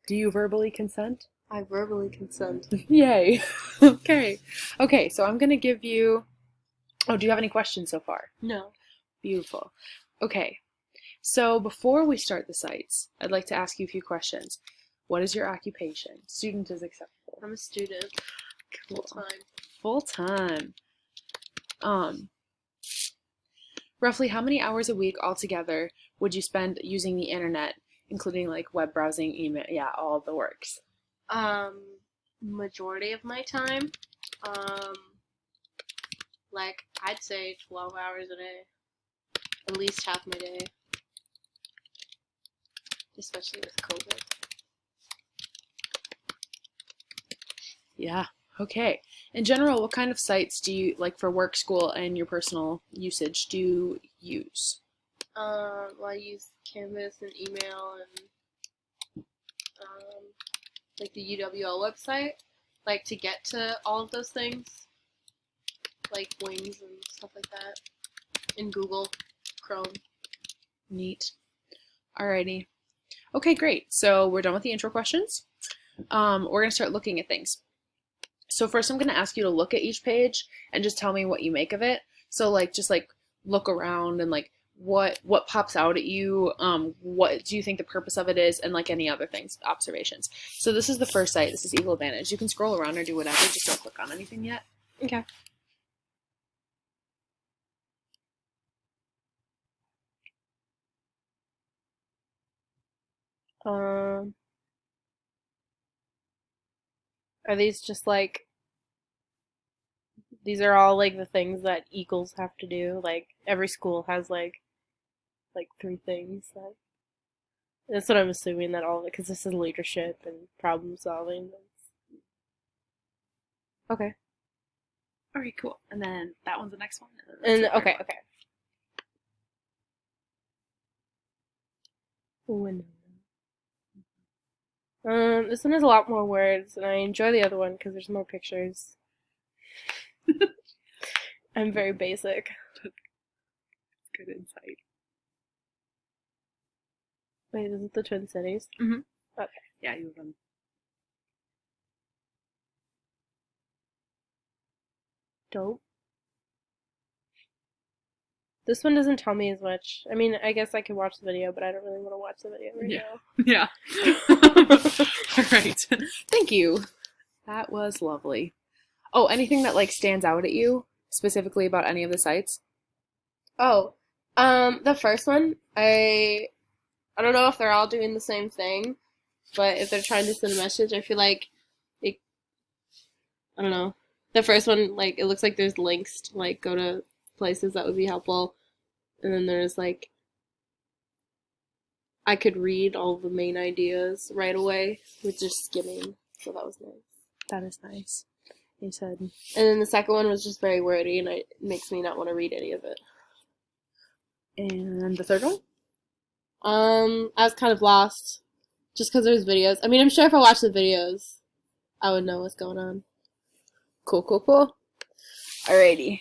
Do you verbally consent? I verbally consent. Yay. Okay. Okay, so I'm going to give you... Oh, do you have any questions so far? No. Beautiful. Okay, so before we start the sites, I'd like to ask you a few questions. What is your occupation? Student is acceptable. I'm a student. Cool. Full time. Full time. Roughly how many hours a week altogether would you spend using the internet, including like web browsing, email, yeah, all of the works? Majority of my time, um, like I'd say 12 hours a day, at least half my day, especially with COVID. Yeah. Okay. In general, what kind of sites do you like for work, school, and your personal usage do you use? Well, I use Canvas and email and like the UWL website, like to get to all of those things, like Wings and stuff like that, in Google Chrome. Neat. Alrighty. Okay, great. So we're done with the intro questions. We're going to start looking at things. So first I'm going to ask you to look at each page and just tell me what you make of it. So like just like look around and like what pops out at you, what do you think the purpose of it is, and like any other things, observations. So this is the first site. This is Eagle Advantage. You can scroll around or do whatever, just don't click on anything yet. Okay. Are these just like, these are all like the things that Eagles have to do? Like every school has like 3 things that, that's what I'm assuming, that all of it, because this is leadership and problem solving. Okay. All right, cool. And then that one's the next one. And okay. Ooh, this one has a lot more words, and I enjoy the other one because there's more pictures. I'm very basic. Good insight. Wait, is it the Twin Cities? Mm-hmm. Okay. Yeah, you have them. Dope. This one doesn't tell me as much. I mean, I guess I could watch the video, but I don't really want to watch the video right now. Yeah. All right. Thank you. That was lovely. Oh, anything that like stands out at you specifically about any of the sites? Oh, the first one, I don't know if they're all doing the same thing, but if they're trying to send a message, I feel like I don't know. The first one, like, it looks like there's links to like go to places that would be helpful. And then there's like, I could read all the main ideas right away with just skimming. So that was nice. That is nice. You said. And then the second one was just very wordy, and it makes me not want to read any of it. And the third one? I was kind of lost just because there's videos. I mean, I'm sure if I watched the videos, I would know what's going on. Cool, cool, cool. Alrighty.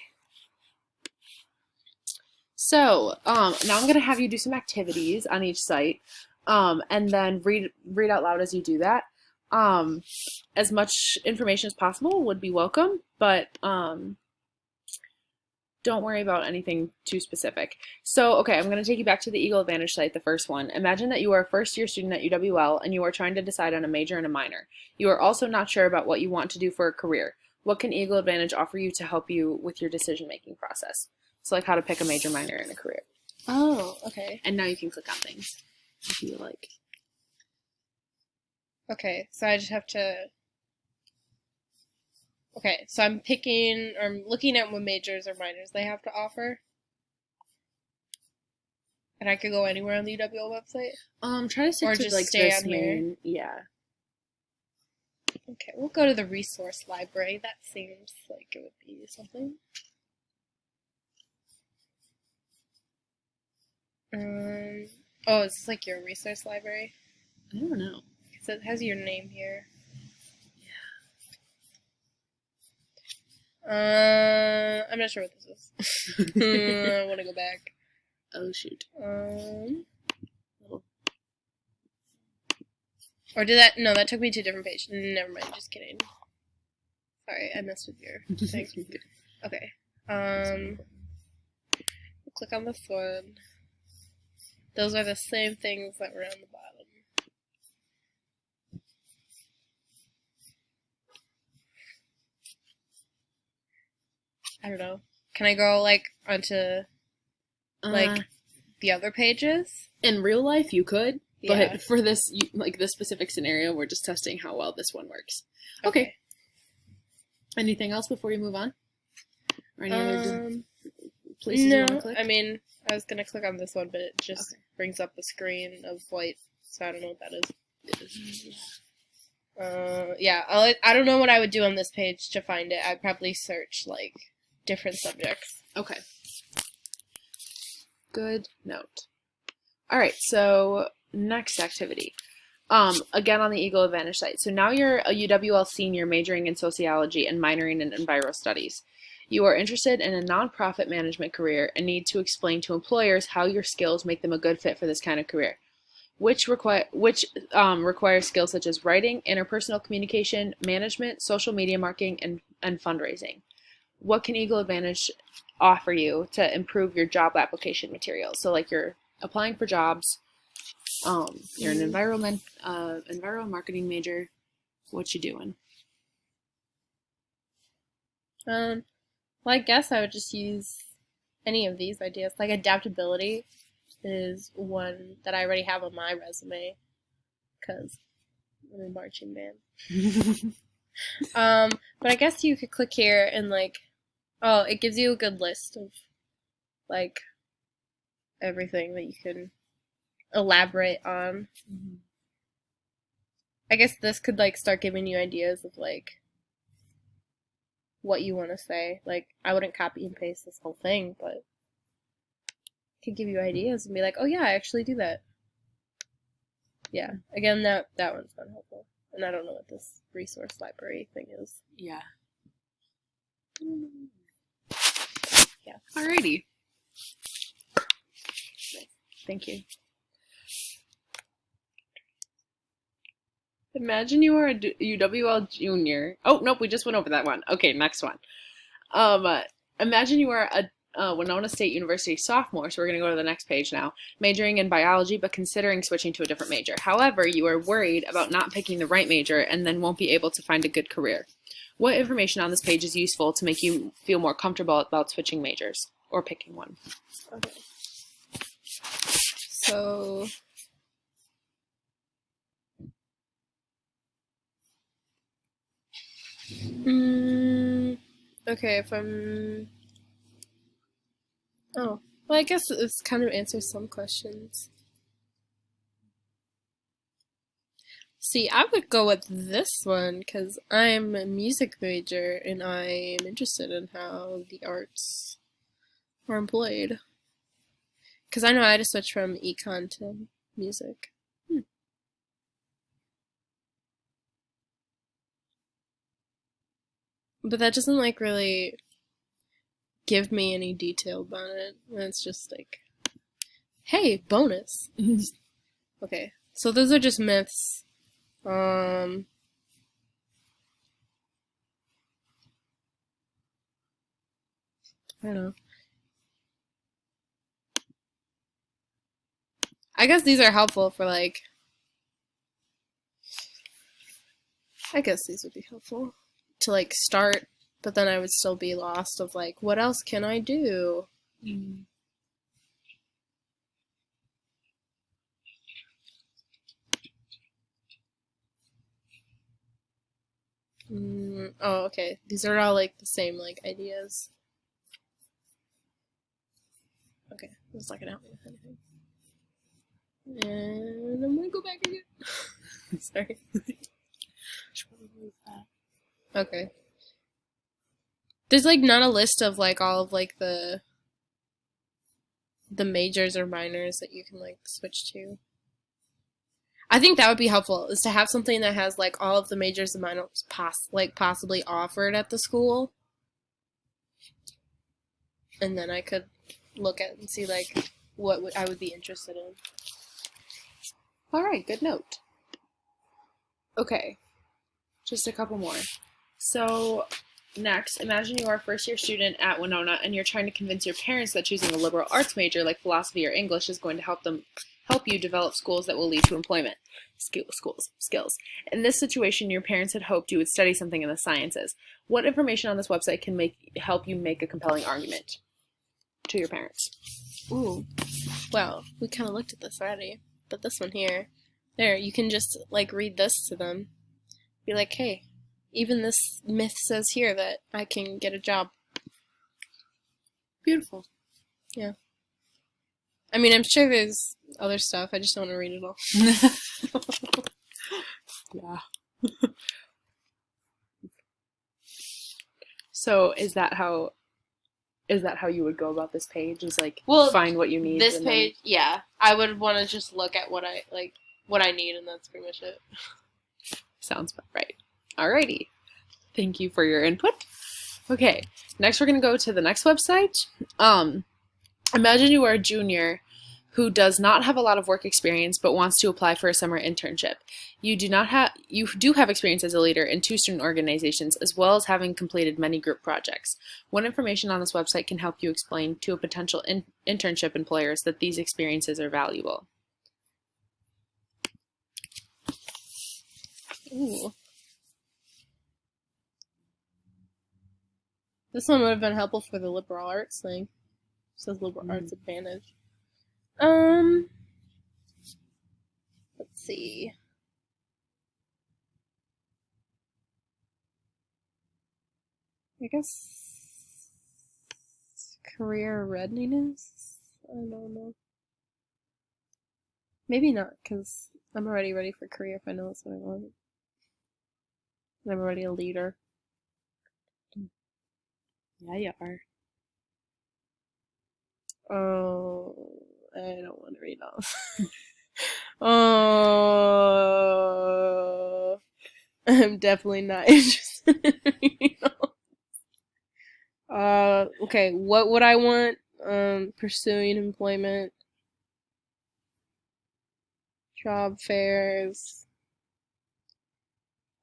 So, now I'm going to have you do some activities on each site, and then read out loud as you do that. As much information as possible would be welcome, but don't worry about anything too specific. So, okay, I'm going to take you back to the Eagle Advantage site, the first one. Imagine that you are a first-year student at UWL, and you are trying to decide on a major and a minor. You are also not sure about what you want to do for a career. What can Eagle Advantage offer you to help you with your decision-making process? So like how to pick a major, minor, and a career. Oh, okay. And now you can click on things if you like. Okay, so I just have to... Okay, so I'm picking, or I'm looking at what majors or minors they have to offer. And I could go anywhere on the UWL website? Try to stick or to just like stay this on here. main, yeah. Okay, we'll go to the resource library. That seems like it would be something. Oh, is this like your resource library? I don't know. So it has your name here. I'm not sure what this is. I want to go back. Oh shoot. Or did that? No, that took me to a different page. Never mind. Just kidding. Sorry, I messed with your thing. Okay. Click on this one. Those are the same things that were on the bottom. I don't know. Can I go like onto like the other pages? In real life, you could, Yeah. but for this, like this specific scenario, we're just testing how well this one works. Okay. Anything else before you move on? Or any other places you want to click? I mean, I was gonna click on this one, but it just brings up a screen of white, so I don't know what that is. Yeah, I don't know what I would do on this page to find it. I'd probably search like different subjects. Okay. Good note. All right, so next activity. Again on the Eagle Advantage site. So now you're a UWL senior majoring in sociology and minoring in enviro studies. You are interested in a nonprofit management career and need to explain to employers how your skills make them a good fit for this kind of career, which requires skills such as writing, interpersonal communication, management, social media marketing, and fundraising. What can Eagle Advantage offer you to improve your job application materials? So like you're applying for jobs, you're an enviro marketing major. What you doing? Well, I guess I would just use any of these ideas. Like adaptability is one that I already have on my resume because I'm a marching band. But I guess you could click here and like, oh, it gives you a good list of like everything that you can elaborate on. Mm-hmm. I guess this could like start giving you ideas of like what you want to say. Like I wouldn't copy and paste this whole thing, but it could give you ideas and be like, oh yeah, I actually do that. Yeah. Again, that one's not helpful. And I don't know what this resource library thing is. Yeah. Yeah. Alrighty. Thank you. Imagine you are a UWL junior. Oh, nope, we just went over that one. Okay, next one. Imagine you are a Winona State University sophomore, so we're going to go to the next page now, majoring in biology but considering switching to a different major. However, you are worried about not picking the right major and then won't be able to find a good career. What information on this page is useful to make you feel more comfortable about switching majors or picking one? Okay. So okay, if I'm well, I guess this kind of answers some questions. See, I would go with this one because I'm a music major and I am interested in how the arts are employed. Because I know I had to switch from econ to music. But that doesn't like really give me any detail about it. It's just like, hey, bonus. Okay, so those are just myths. I don't know. I guess these are helpful for like, I guess these would be helpful to like start, but then I would still be lost of like, what else can I do? Oh, okay. These are all like the same like ideas. Okay, that's not gonna help me with anything. And I'm gonna go back again. Sorry. Okay. There's like not a list of like all of like the majors or minors that you can like switch to. I think that would be helpful is to have something that has like all of the majors and minors possibly offered at the school. And then I could look at and see like what I would be interested in. All right, good note. Okay, just a couple more. So next, imagine you are a first-year student at Winona and you're trying to convince your parents that choosing a liberal arts major like philosophy or English is going to help you develop skills that will lead to employment. Skills. In this situation, your parents had hoped you would study something in the sciences. What information on this website can help you make a compelling argument to your parents? Ooh. Well, we kind of looked at this already. But this one here, there, you can just, like, read this to them. Be like, hey, even this myth says here that I can get a job. Beautiful. Yeah. I mean, I'm sure there's other stuff. I just don't want to read it all. Yeah. So is that how you would go about this page? Is like, well, find what you need. This page, yeah. I would want to just look at what I need, and that's pretty much it. Sounds about right. Alrighty. Thank you for your input. Okay, next we're going to go to the next website. Imagine you are a junior who does not have a lot of work experience but wants to apply for a summer internship. You do have experience as a leader in 2 student organizations as well as having completed many group projects. What information on this website can help you explain to a potential internship employers that these experiences are valuable? Ooh. This one would have been helpful for the liberal arts thing. It says liberal arts advantage. Let's see. I guess career readiness? I don't know. Maybe not, because I'm already ready for career if I know that's what I want. I'm already a leader. Yeah, you are. Oh, I don't want to read off. Oh, I'm definitely not interested in reading off. Okay, what would I want? Pursuing employment, job fairs.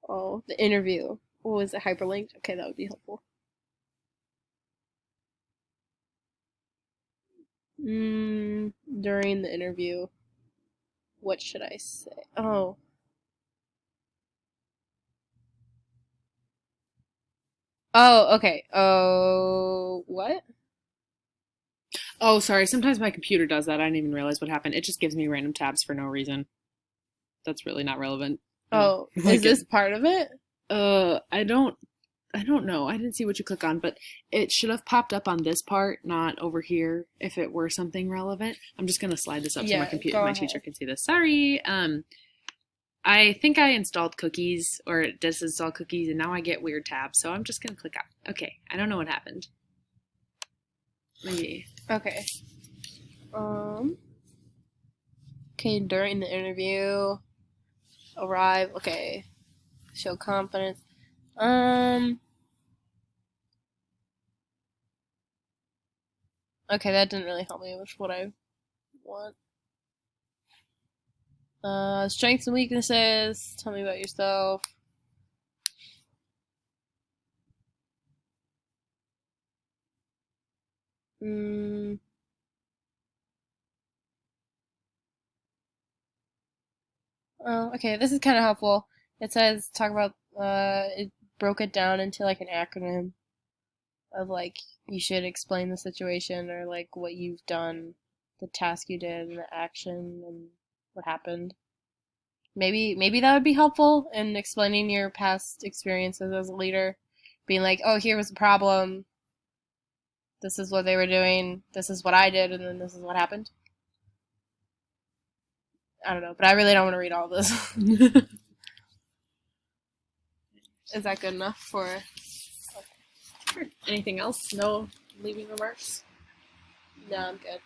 Oh, the interview. Oh, is it hyperlinked? Okay, that would be helpful. During the interview, what should I say? Oh. Oh, okay. Oh, what? Oh, sorry. Sometimes my computer does that. I didn't even realize what happened. It just gives me random tabs for no reason. That's really not relevant. Oh, Like is this part of it? I don't know. I didn't see what you click on, but it should have popped up on this part, not over here, if it were something relevant. I'm just gonna slide this up so Yeah, go my ahead. teacher can see this. Sorry. I think I installed cookies or disinstalled cookies, and now I get weird tabs. So I'm just gonna click out. Okay, I don't know what happened. Maybe. Okay. Okay, during the interview, arrive. Okay, show confidence. Okay, that didn't really help me with what I want. Strengths and weaknesses. Tell me about yourself. Oh, okay, this is kind of helpful. It says talk about. It broke it down into like an acronym of like you should explain the situation or like what you've done, the task you did, and the action and what happened. Maybe that would be helpful in explaining your past experiences as a leader, being like, oh, here was a problem. This is what they were doing. This is what I did, and then this is what happened. I don't know, but I really don't want to read all this. Is that good enough for? Sure. Anything else? No leaving remarks? No, I'm good.